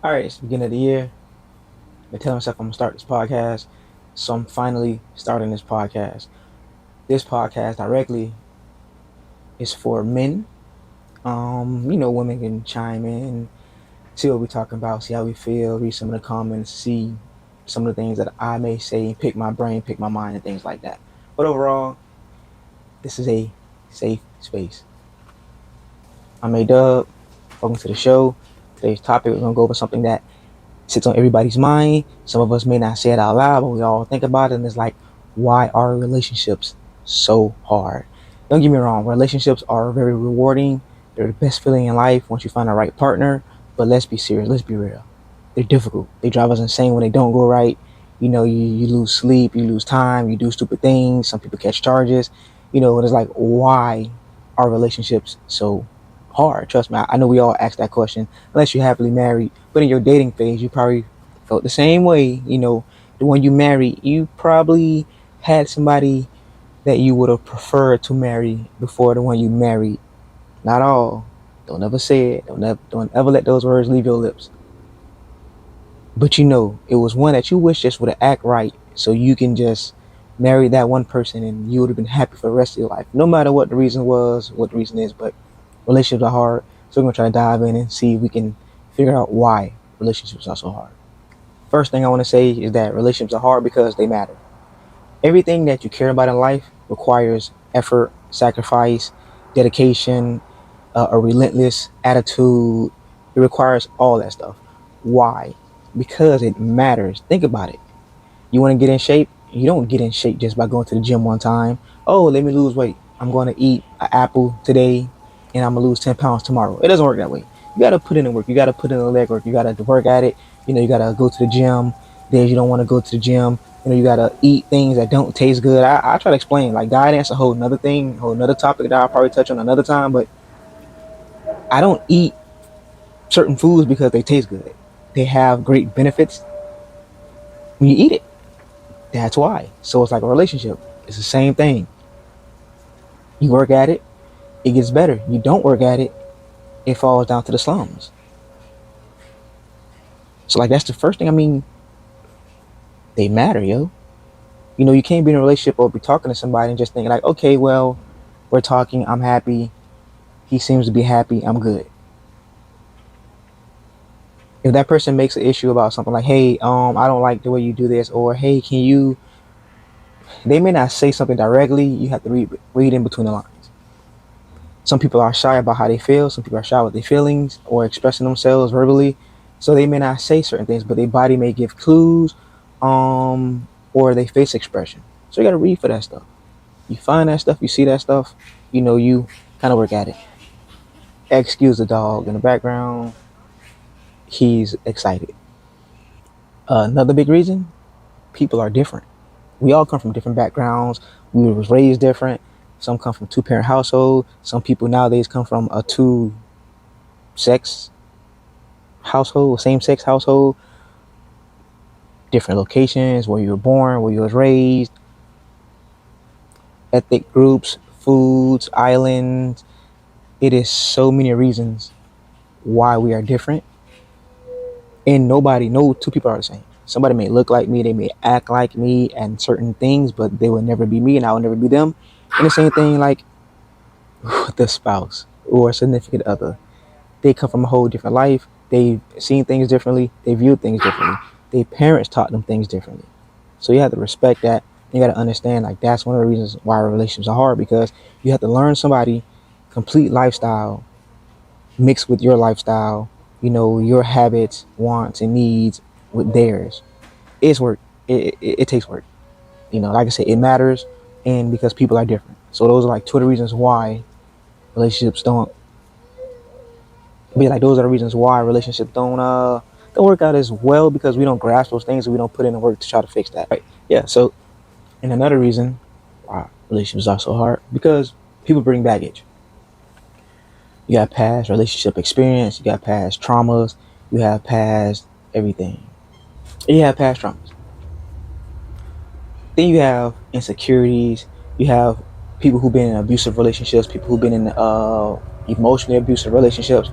All right, it's the beginning of the year. I've been telling myself I'm gonna start this podcast, so I'm finally starting this podcast. This podcast directly is for men. Women can chime in, see what we're talking about, see how we feel, read some of the comments, see some of the things that I may say, pick my brain, pick my mind, and things like that. But overall, this is a safe space. I'm A-Dub. Welcome to the show. Today's topic, we're gonna go over something that sits on everybody's mind. Some of us may not say it out loud, but we all think about it, and it's like, why are relationships so hard? Don't get me wrong, relationships are very rewarding. They're the best feeling in life once you find the right partner. But let's be serious, let's be real. They're difficult. They drive us insane when they don't go right. You lose sleep, you lose time, you do stupid things. Some people catch charges. And it's like, why are relationships so hard? Trust me, I know we all ask that question, unless you're happily married. But in your dating phase, you probably felt the same way. The one you married, you probably had somebody that you would have preferred to marry before the one you married. Not all. Don't ever say it. Don't ever let those words leave your lips. But it was one that you wish just would have act right, so you can just marry that one person and you would have been happy for the rest of your life. No matter what the reason was, what the reason is, but relationships are hard. So we're gonna try to dive in and see if we can figure out why relationships are so hard. First thing I want to say is that relationships are hard because they matter. Everything that you care about in life requires effort, sacrifice, dedication, a relentless attitude. It requires all that stuff. Why? Because it matters. Think about it. You want to get in shape? You don't get in shape just by going to the gym one time. Oh, let me lose weight. I'm going to eat an apple today and I'm going to lose 10 pounds tomorrow. It doesn't work that way. You got to put in the work. You got to put in the leg work. You got to work at it. You got to go to the gym. Days you don't want to go to the gym. You got to eat things that don't taste good. I try to explain. Like, guidance, a whole nother thing, whole nother topic that I'll probably touch on another time. But I don't eat certain foods because they taste good. They have great benefits when you eat it. That's why. So it's like a relationship. It's the same thing. You work at it, it gets better. You don't work at it, it falls down to the slums. So like that's the first thing. I mean, they matter, yo. You can't be in a relationship or be talking to somebody and just thinking like, okay, well, we're talking, I'm happy, he seems to be happy, I'm good. If that person makes an issue about something like, hey, I don't like the way you do this, or hey, can you, they may not say something directly. You have to read in between the lines. Some people are shy about how they feel. Some people are shy with their feelings or expressing themselves verbally. So they may not say certain things, but their body may give clues, or their face expression. So you got to read for that stuff. You find that stuff, you see that stuff, you kind of work at it. Excuse the dog in the background. He's excited. Another big reason, people are different. We all come from different backgrounds. We was raised different. Some come from two-parent household. Some people nowadays come from a two-sex household, same-sex household. Different locations, where you were born, where you was raised, ethnic groups, foods, islands. It is so many reasons why we are different. And no two people are the same. Somebody may look like me, they may act like me and certain things, but they will never be me and I will never be them. And the same thing like the spouse or significant other. They come from a whole different life. They've seen things differently. They view things differently. Their parents taught them things differently. So you have to respect that. You got to understand, like, that's one of the reasons why relationships are hard, because you have to learn somebody complete lifestyle mixed with your lifestyle, your habits, wants, and needs with theirs. It's work. It takes work. Like I said, it matters, and because people are different. So those are like two of the reasons why relationships don't be like, those are the reasons why relationships don't work out as well, because we don't grasp those things and we don't put in the work to try to fix that. Right? Yeah. So, and another reason why relationships are so hard, because people bring baggage. You got past relationship experience, you got past traumas, you have past everything. And you have past traumas. Then you have insecurities. You have people who've been in abusive relationships, people who've been in emotionally abusive relationships.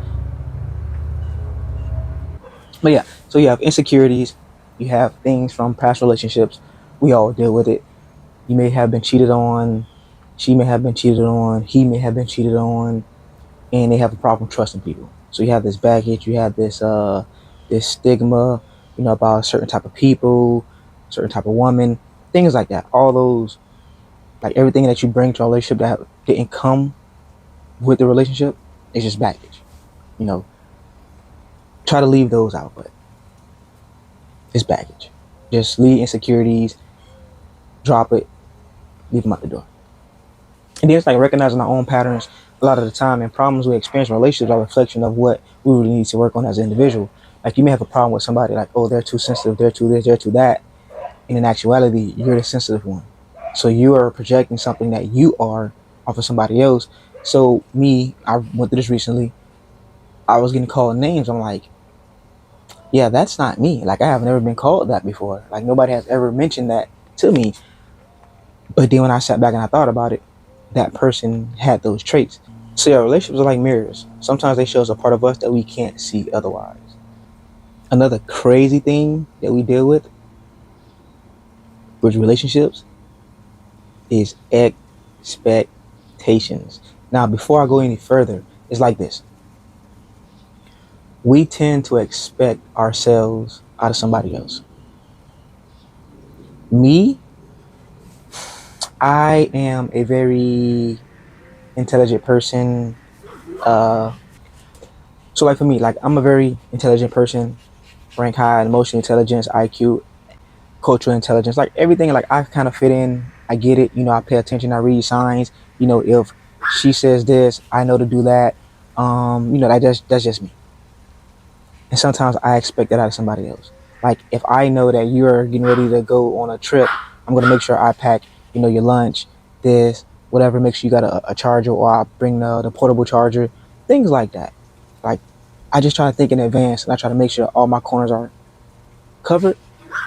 But yeah, so you have insecurities, you have things from past relationships. We all deal with it. You may have been cheated on, she may have been cheated on, he may have been cheated on, and they have a problem trusting people. So you have this baggage, you have this stigma, about a certain type of people, certain type of woman, things like that. All those, like everything that you bring to a relationship that didn't come with the relationship is just baggage. You know, try to leave those out, but it's baggage. Just leave insecurities, drop it, leave them out the door. And then it's like recognizing our own patterns a lot of the time, and problems we experience in relationships are a reflection of what we really need to work on as an individual. Like you may have a problem with somebody like, oh, they're too sensitive, they're too this, they're too that. And in actuality, you're the sensitive one. So you are projecting something that you are off of somebody else. So me, I went through this recently. I was getting called names. I'm like, yeah, that's not me. Like I have never been called that before. Like nobody has ever mentioned that to me. But then when I sat back and I thought about it, that person had those traits. So yeah, relationships are like mirrors. Sometimes they show us a part of us that we can't see otherwise. Another crazy thing that we deal with relationships is expectations. Now, before I go any further, it's like this. We tend to expect ourselves out of somebody else. Me, I am a very intelligent person. Uh, so like for me, like I'm a very intelligent person, rank high in emotional intelligence, IQ, cultural intelligence, like everything. Like I kind of fit in. I get it. I pay attention. I read signs. If she says this, I know to do that. That's just me. And sometimes I expect that out of somebody else. Like if I know that you're getting ready to go on a trip, I'm gonna make sure I pack, your lunch, this, whatever. Make sure you got a charger, or I bring the portable charger, things like that. Like I just try to think in advance, and I try to make sure all my corners are covered,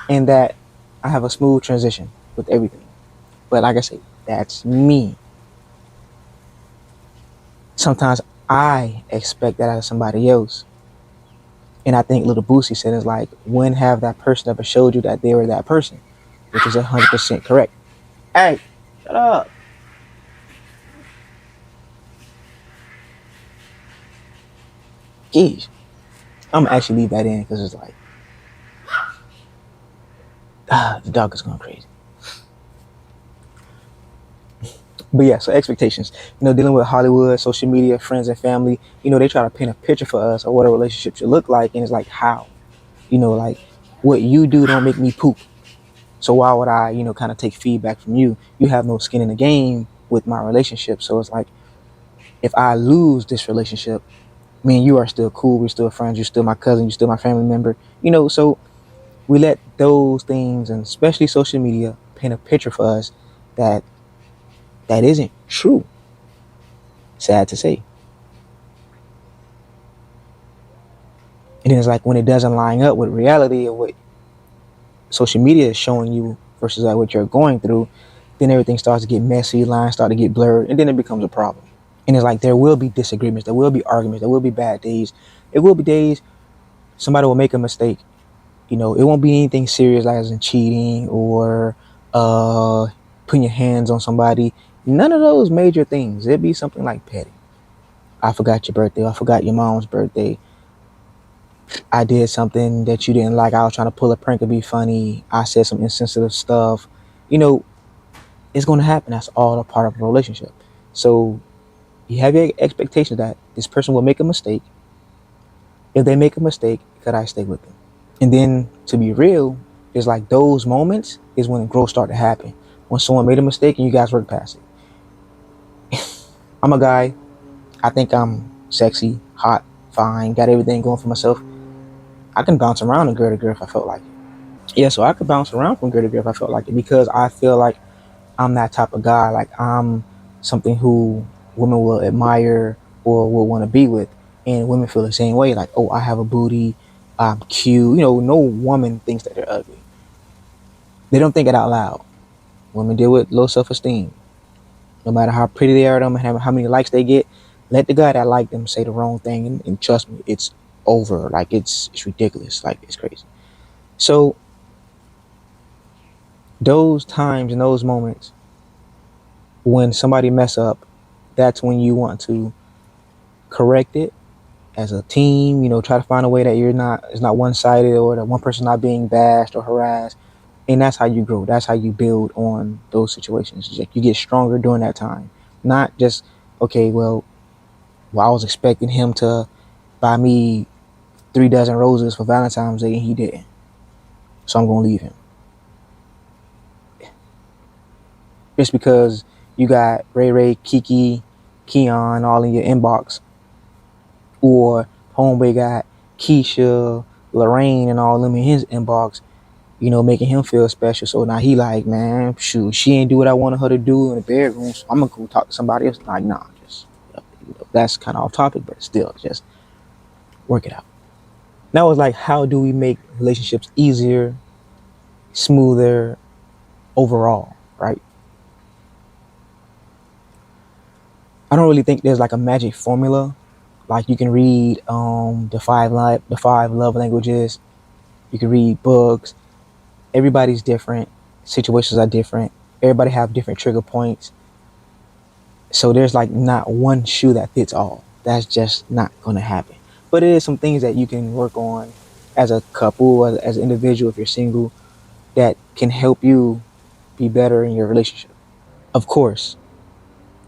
and that I have a smooth transition with everything. But like I say, that's me. Sometimes I expect that out of somebody else. And I think Little Boosie said is like, when have that person ever showed you that they were that person? Which is 100% correct. Hey, shut up. Geez. I'm gonna actually leave that in because it's like, the dog is going crazy. But yeah, so expectations. Dealing with Hollywood, social media, friends and family, they try to paint a picture for us of what a relationship should look like. And it's like, how? Like what you do don't make me poop. So why would I, kind of take feedback from you? You have no skin in the game with my relationship. So it's like, if I lose this relationship, me and you are still cool. We're still friends. You're still my cousin. You're still my family member. So we let those things, and especially social media, paint a picture for us that isn't true. Sad to say. And then it's like when it doesn't line up with reality or what social media is showing you versus like what you're going through, then everything starts to get messy, lines start to get blurred, and then it becomes a problem. And it's like there will be disagreements, there will be arguments, there will be bad days. It will be days somebody will make a mistake. It won't be anything serious like as in cheating or uh putting your hands on somebody. None of those major things. It'd be something like petty. I forgot your birthday. I forgot your mom's birthday. I did something that you didn't like. I was trying to pull a prank and be funny. I said some insensitive stuff. You know, it's going to happen. That's all a part of a relationship. So you have your expectation that this person will make a mistake. If they make a mistake, could I stay with them? And then to be real, it's like those moments is when growth start to happen. When someone made a mistake and you guys work past it. I'm a guy. I think I'm sexy, hot, fine, got everything going for myself. I can bounce around and girl to girl if I felt like it. Yeah, so I could bounce around from girl to girl if I felt like it because I feel like I'm that type of guy. Like I'm something who women will admire or will want to be with, and women feel the same way. Like, oh, I have a booty, I'm cute. No woman thinks that they're ugly. They don't think it out loud. Women deal with low self-esteem. No matter how pretty they are, no matter how many likes they get, let the guy that like them say the wrong thing, and trust me, it's over. Like it's ridiculous. Like it's crazy. So those times and those moments when somebody mess up, that's when you want to correct it as a team. Try to find a way that it's not one sided, or that one person not being bashed or harassed. And that's how you grow. That's how you build on those situations. It's like you get stronger during that time. Not just, okay, well, I was expecting him to buy me 3 dozen roses for Valentine's Day and he didn't. So I'm gonna leave him. Just because you got Ray, Kiki, Keon all in your inbox, or homeboy got Keisha, Lorraine, and all of them in his inbox, making him feel special. So now he like, man, shoot, she ain't do what I wanted her to do in the bedroom, so I'm gonna go talk to somebody else. Like, nah, just that's kind of off topic, but still, just work it out. Now it's like, how do we make relationships easier, smoother overall, right? I don't really think there's like a magic formula. Like you can read the five love languages. You can read books. Everybody's different. Situations are different. Everybody have different trigger points. So there's like not one shoe that fits all. That's just not gonna happen. But it is some things that you can work on as a couple, as an individual, if you're single, that can help you be better in your relationship. Of course,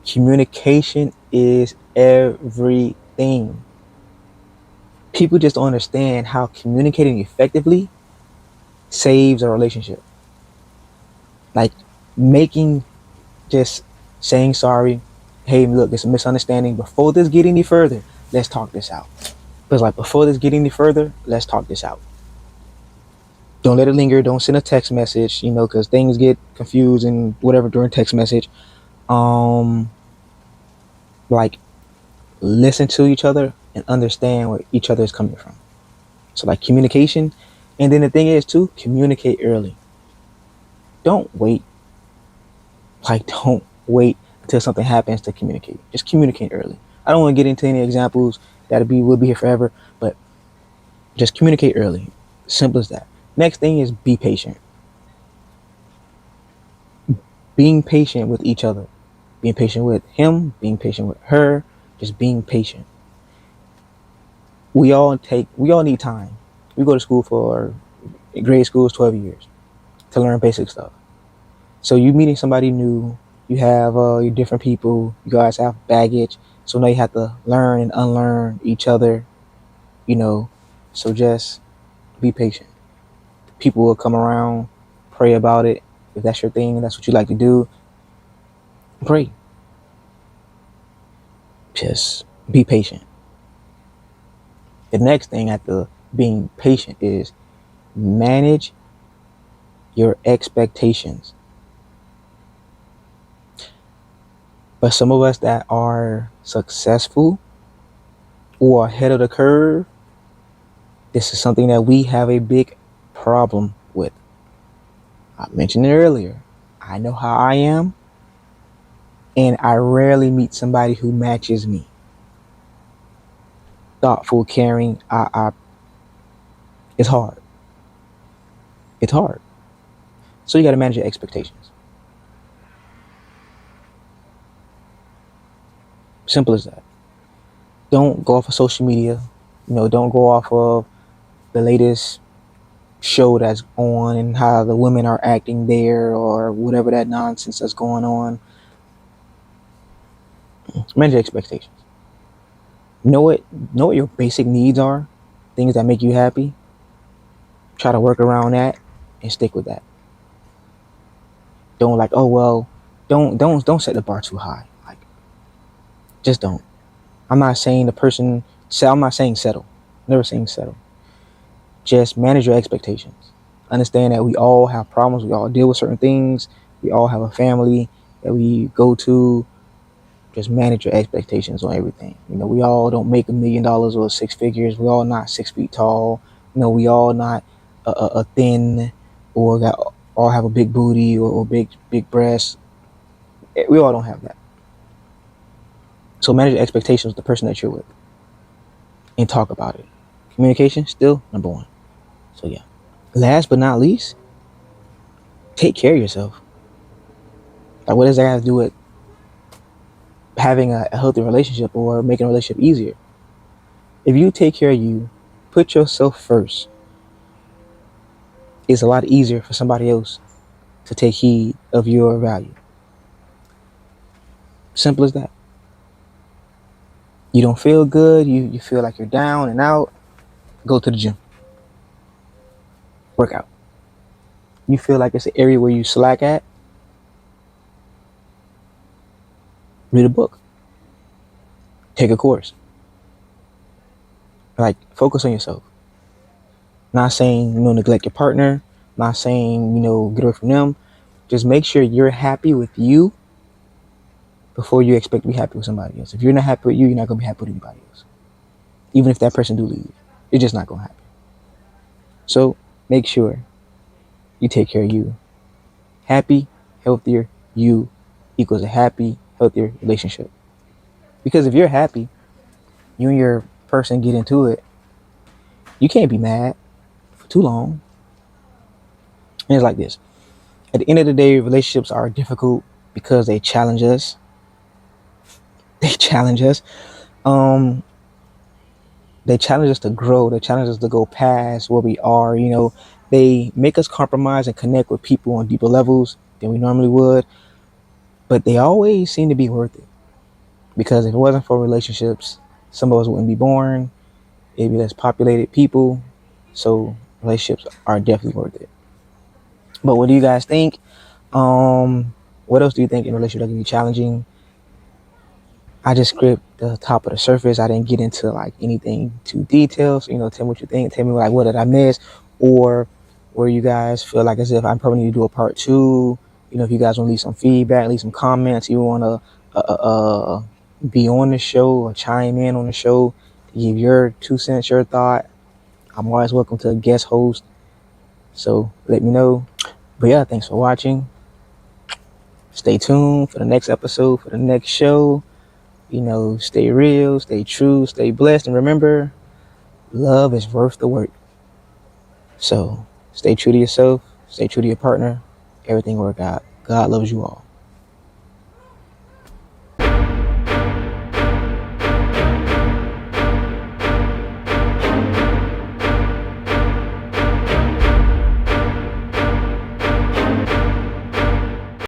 communication is everything. People just don't understand how communicating effectively saves a relationship. Like making just saying sorry, hey, look, it's a misunderstanding. Before this get any further, let's talk this out. Because like before this get any further, let's talk this out. Don't let it linger. Don't send a text message, because things get confused and whatever during text message. Um, like listen to each other and understand where each other is coming from. So like communication, and then the thing is too, communicate early. Don't wait. Like don't wait until something happens to communicate. Just communicate early. I don't want to get into any examples that will be here forever, but just communicate early. Simple as that. Next thing is be patient. Being patient with each other. Being patient with him, being patient with her, just being patient. We all need time. We go to school for grade school is 12 years to learn basic stuff. So you meeting somebody new, you have your different people, you guys have baggage. So now you have to learn and unlearn each other, you know. So just be patient. People will come around, pray about it. If that's your thing, that's what you like to do, pray. Just be patient. The next thing after being patient is manage your expectations. But some of us that are successful or ahead of the curve, this is something that we have a big problem with. I mentioned it earlier. I know how I am, and I rarely meet somebody who matches me. Thoughtful, caring, it's hard. It's hard. So you got to manage your expectations. Simple as that. Don't go off of social media. Don't go off of the latest show that's on and how the women are acting there or whatever that nonsense that's going on. Manage your expectations. Know what your basic needs are, things that make you happy. Try to work around that and stick with that. Don't like, oh well, don't set the bar too high. Like just don't. I'm not saying the person I'm not saying settle. Never saying settle. Just manage your expectations. Understand that we all have problems, we all deal with certain things, we all have a family that we go to. Just manage your expectations on everything. We all don't make $1 million or six figures. We all not 6 feet tall. We all not a thin or all have a big booty or big breasts. We all don't have that. So manage your expectations with the person that you're with and talk about it. Communication still number one. So yeah. Last but not least, take care of yourself. Like, what does that have to do with having a healthy relationship or making a relationship easier? If you take care of you, put yourself first, it's a lot easier for somebody else to take heed of your value. Simple as that. You don't feel good, you feel like you're down and out, go to the gym. Work out. You feel like it's an area where you slack at, read a book. Take a course. Like, focus on yourself. Not saying, neglect your partner, not saying, get away from them. Just make sure you're happy with you before you expect to be happy with somebody else. If you're not happy with you, you're not going to be happy with anybody else. Even if that person do leave, it's just not going to happen. So make sure you take care of you. Happy, healthier you equals a happy, healthier relationship. Because if you're happy, you and your person get into it, you can't be mad for too long. And it's like this. At the end of the day, relationships are difficult because they challenge us. They challenge us. They challenge us to grow. They challenge us to go past where we are. They make us compromise and connect with people on deeper levels than we normally would. But they always seem to be worth it. Because if it wasn't for relationships, some of us wouldn't be born. It'd be less populated people. So relationships are definitely worth it. But what do you guys think? What else do you think in a relationship that can be challenging? I just scraped the top of the surface. I didn't get into like anything too detailed. So, tell me what you think. Tell me like what did I miss, or where you guys feel like as if I probably need to do a part two. If you guys want to leave some feedback, leave some comments, you want to be on the show or chime in on the show to give your 2 cents, your thought. I'm always welcome to a guest host. So let me know. But yeah, thanks for watching. Stay tuned for the next episode, for the next show. Stay real, stay true, stay blessed. And remember, love is worth the work. So stay true to yourself, stay true to your partner. Everything will work out. God loves you all.